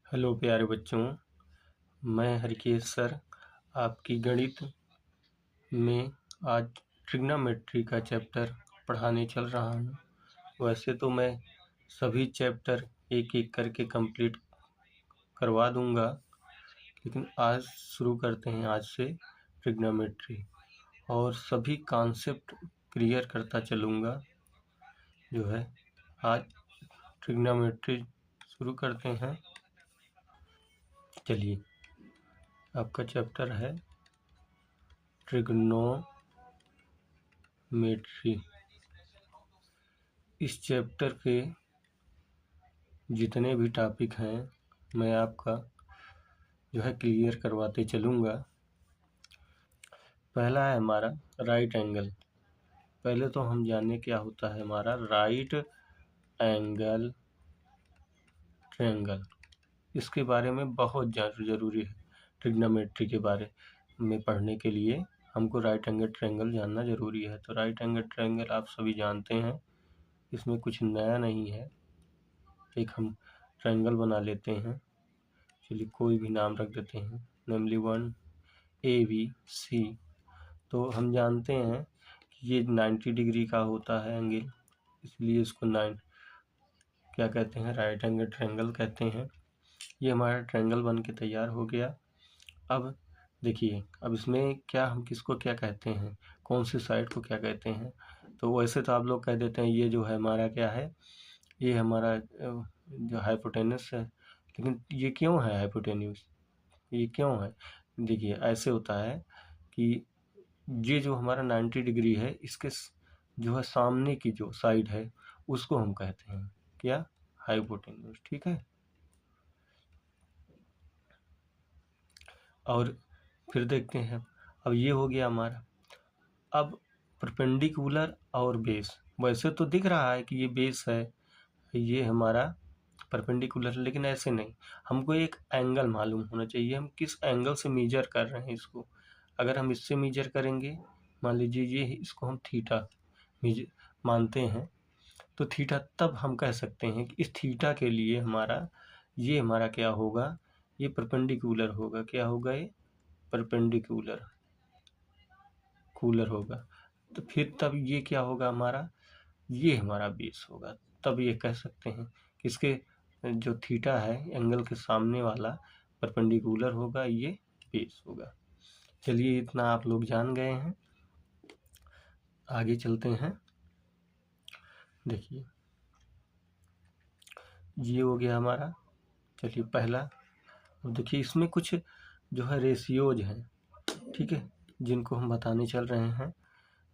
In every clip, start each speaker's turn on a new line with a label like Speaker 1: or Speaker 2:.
Speaker 1: Hello प्यारे बच्चों, मैं हरकेश सर आपकी गणित में आज ट्रिग्नोमेट्री का चैप्टर पढ़ाने चल रहा हूँ। वैसे तो मैं सभी चैप्टर एक एक करके कंप्लीट करवा दूँगा, लेकिन आज शुरू करते हैं आज से ट्रिग्नोमेट्री और सभी कॉन्सेप्ट क्लियर करता चलूँगा। जो है आज ट्रिग्नोमेट्री शुरू करते हैं। चलिए, आपका चैप्टर है ट्रिग्नोमेट्री। इस चैप्टर के जितने भी टॉपिक हैं मैं आपका जो है क्लियर करवाते चलूँगा। पहला है हमारा राइट एंगल। पहले तो हम जाने क्या होता है हमारा राइट एंगल ट्रायंगल। इसके बारे में बहुत ज़रूरी है। ट्रिग्नोमेट्री के बारे में पढ़ने के लिए हमको राइट एंगल ट्रायंगल जानना ज़रूरी है। तो राइट एंगल ट्रायंगल आप सभी जानते हैं, इसमें कुछ नया नहीं है। एक हम ट्रायंगल बना लेते हैं। चलिए कोई भी नाम रख देते हैं, नेमली 1 ABC। तो हम जानते हैं कि ये 90 डिग्री का होता है एंगल, इसलिए इसको क्या कहते हैं, राइट एंगल ट्रायंगल कहते हैं। ये हमारा ट्रायंगल बन के तैयार हो गया। अब देखिए, अब इसमें क्या हम किसको क्या कहते हैं, कौन सी साइड को क्या कहते हैं। तो वैसे तो आप लोग कह देते हैं ये जो है हमारा क्या है, ये हमारा जो हाइपोटेनस है। लेकिन ये क्यों है हाइपोटेन्यूस, ये क्यों है? देखिए ऐसे होता है कि ये जो हमारा 90 डिग्री है, इसके जो है सामने की जो साइड है उसको हम कहते हैं क्या, हाइपोटेन्यूस। ठीक है। और फिर देखते हैं, अब ये हो गया हमारा। अब परपेंडिकुलर और बेस, वैसे तो दिख रहा है कि ये बेस है, ये हमारा परपेंडिकुलर, लेकिन ऐसे नहीं। हमको एक एंगल मालूम होना चाहिए, हम किस एंगल से मेजर कर रहे हैं इसको। अगर हम इससे मेजर करेंगे, मान लीजिए ये इसको हम थीटा मेजर मानते हैं, तो थीटा, तब हम कह सकते हैं कि इस थीटा के लिए ये हमारा क्या होगा, ये परपेंडिकुलर होगा। क्या होगा? ये परपेंडिकुलर होगा। तो फिर तब ये क्या होगा हमारा, ये हमारा बेस होगा। तब ये कह सकते हैं कि इसके जो थीटा है एंगल के सामने वाला परपेंडिकुलर होगा, ये बेस होगा। चलिए इतना आप लोग जान गए हैं, आगे चलते हैं। देखिए ये हो गया हमारा। चलिए पहला, अब देखिए इसमें कुछ जो है रेशियोज हैं, ठीक है, जिनको हम बताने चल रहे हैं।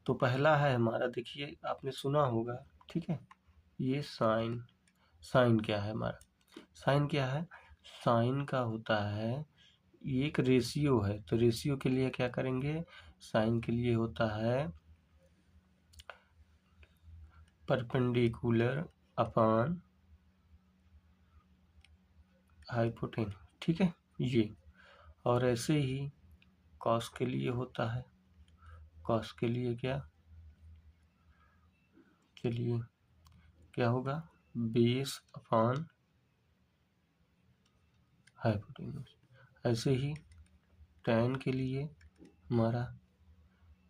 Speaker 1: तो पहला है हमारा, देखिए आपने सुना होगा, ठीक है, ये साइन। साइन क्या है हमारा? साइन क्या है? साइन का होता है, ये एक रेशियो है। तो रेशियो के लिए क्या करेंगे, साइन के लिए होता है परपेंडिकुलर अपॉन हाइपोटेन्यूज, ठीक है ये। और ऐसे ही कॉस के लिए होता है, कॉस के लिए क्या, चलिए क्या होगा, बेस अपॉन हाइपोटेन्यूज। ऐसे ही tan के लिए हमारा,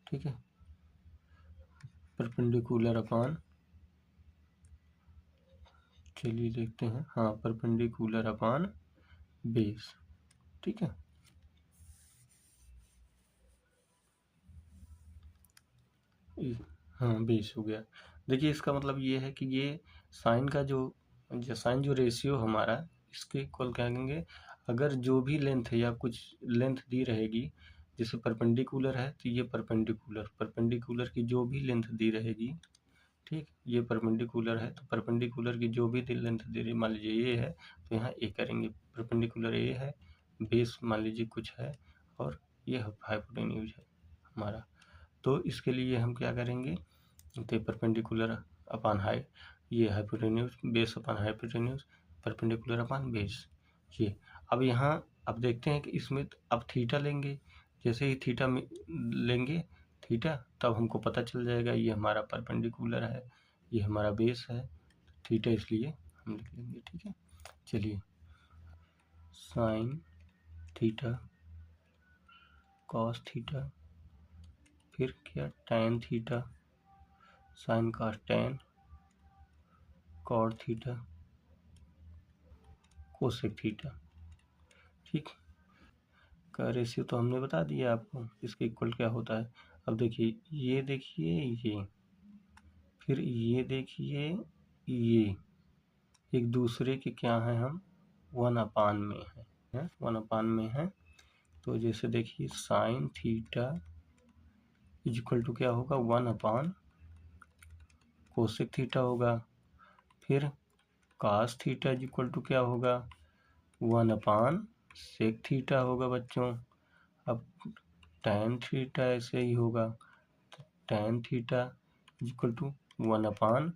Speaker 1: ठीक है, परपेंडिकुलर अपॉन, चलिए देखते हैं, हाँ परपेंडिकुलर अपॉन बेस, ठीक है। हाँ बेस हो गया। देखिए इसका मतलब ये है कि ये साइन का साइन जो रेशियो हमारा, इसके इक्वल कहेंगे। अगर जो भी लेंथ है या कुछ लेंथ दी रहेगी, जैसे परपेंडिकुलर है तो ये परपेंडिकुलर की जो भी लेंथ दी रहेगी, ठीक, ये परपेंडिकुलर है तो परपेंडिकुलर की जो भी लेंथ दे रही, मान लीजिए ये है तो यहाँ ए करेंगे, परपेंडिकुलर ए है, बेस मान लीजिए कुछ है, और ये हाइपोटेन्यूज है हमारा। तो इसके लिए हम क्या करेंगे, तो परपेंडिकुलर अपॉन ये hypotenuse, base upon hypotenuse, perpendicular upon base, ये। अब यहाँ अब देखते हैं कि इसमें अब थीटा लेंगे। जैसे ही थीटा में लेंगे थीटा, तब हमको पता चल जाएगा ये हमारा परपेंडिकुलर है, ये हमारा बेस है, थीटा, इसलिए हम लिख लेंगे, ठीक है। चलिए साइन थीटा कॉस थीटा, फिर क्या tan theta sine cos tan, cot theta cosec theta. ठीक, का रेशियो तो हमने बता दिया आपको, इसके इक्वल क्या होता है। अब देखिए ये फिर ये देखिए ये एक दूसरे के क्या हैं, हम 1/, में है 1/, में है। तो जैसे देखिए साइन थीटा इक्वल टू क्या होगा 1/ कोसेक थीटा होगा, फिर कास थीटा इक्वल टू क्या होगा 1/ सेक थीटा होगा बच्चों। अब टैन थीटा ऐसे ही होगा, टैन थीटा इक्वल टू 1/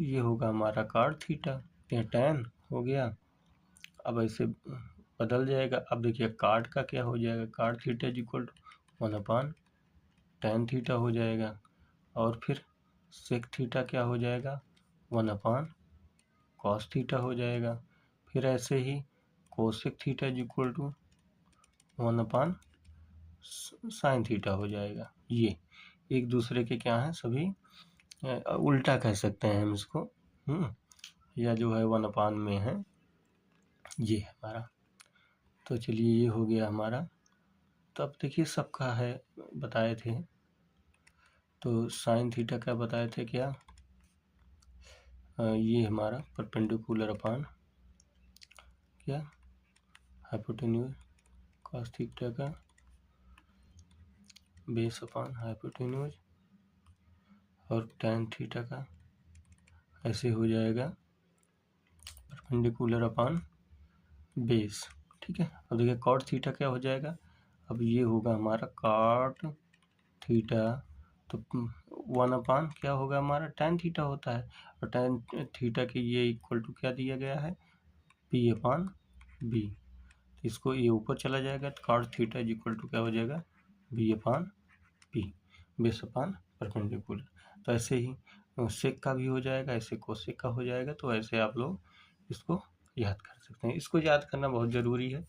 Speaker 1: ये होगा हमारा कॉट थीटा, ये टैन हो गया। अब ऐसे बदल जाएगा। अब देखिए कॉट का क्या हो जाएगा, cot theta equal to 1/ tan theta हो जाएगा, और फिर सेक थीटा क्या हो जाएगा 1/ कॉस थीटा हो जाएगा। फिर ऐसे ही cosec theta equal to 1/ sine theta हो जाएगा। ये एक दूसरे के क्या हैं, सभी उल्टा कह सकते हैं हम इसको, या जो है 1/ में है ये हमारा। तो चलिए ये हो गया हमारा। तो अब देखिए सबका है बताए थे, तो साइन थीटा का बताए थे क्या, ये हमारा परपेंडिकुलर अपान क्या हाइपोटेन्यूज, कॉस थीटा का बेस अपान हाइपोटेन्यूज, और टैन थीटा का ऐसे हो जाएगा परपेंडिकुलर अपान बेस। ठीक है। अब देखिए कॉट थीटा क्या हो जाएगा, अब ये होगा हमारा कॉट थीटा, तो 1/ क्या होगा हमारा टैन थीटा होता है, और टैन थीटा के ये इक्वल टू क्या दिया गया है P/B। इसको ये ऊपर चला जाएगा तो कॉट थीटा इक्वल टू क्या हो जाएगा B/P, बेस अपान परपेंडिकुलर। तो ऐसे ही सेक का भी हो जाएगा, ऐसे कोसेक का हो जाएगा। तो ऐसे आप लोग इसको याद कर सकते हैं। इसको याद करना बहुत ज़रूरी है।